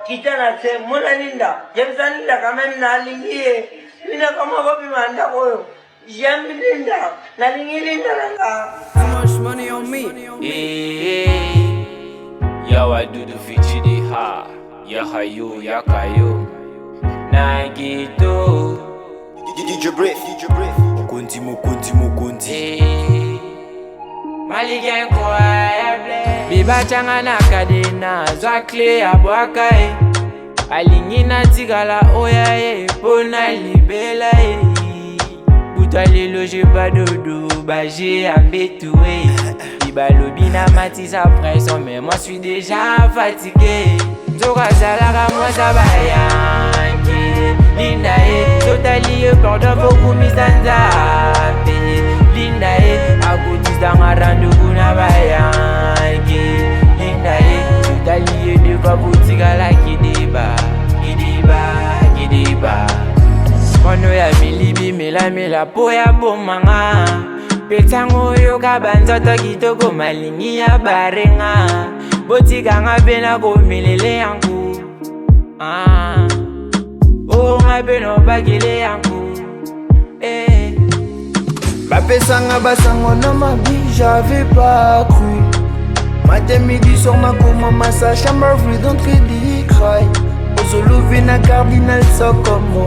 Kitana se mona linda. Jemsa linda kama mnalingie. Linda kama babi manda koyo. Jambi linda. Nalingi linda nanga. Too much money on me. Hey, yo, I do the feature the ha. Ya hayo, ya kayo. Nagito. DJ Brief. Mukunti. Hey, Maligen kwa eble. Biba changa na kadena. Zwa kle ya bwakae. Alingi na tigala oya e. Pona libela e. Bouta lelo j'ai pas dodo. Bah j'ai un bétoué. Biba lobi na mati sa pression. Mais moi suis déjà fatigué. Zoka salara moi ça va yanki. Linda e. Totally pardon beaucoup misanzape. Linda e. Agotis dans un rendez-vous na va yanki. Linda e. Totally de va boutique à la kidiba. Kono ya milibi mela po ya bomanga. Petango yo kabanzoto kitoko malingi ya barenga. Botika nga bena ko milele yangu. Oh nga beno bagile yangu. Bapesanga basango na mabi, j'avais pas cru. Matin midi sur ma ma sa chambre vue d'entrée d'y cry. Ozolovi na cardinal sokomo.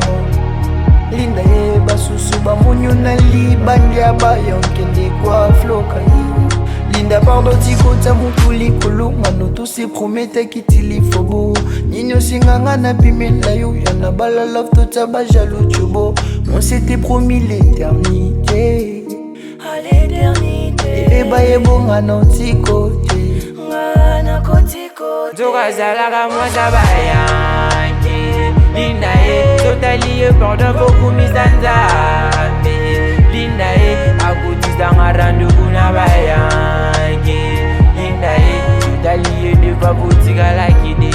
Linda ye basusu bamunyu na libandia bayonkende kwa floka yi. Linda pardo tikota mutuli kulunga no to se promete kitili fobo. Nino singanga na pimela yo yana bala love to taba jalo chubo. On s'était promis l'éternité. À l'éternité. Et baye bonga no tikote. Ngana kotiko. Zoka zalaka moi ça va yanki. Linda e, totally pardon beaucoup misanzape. Linda e, agotis dans un rendez-vous na va yanki. Linda e, totally de va boutique à la kide.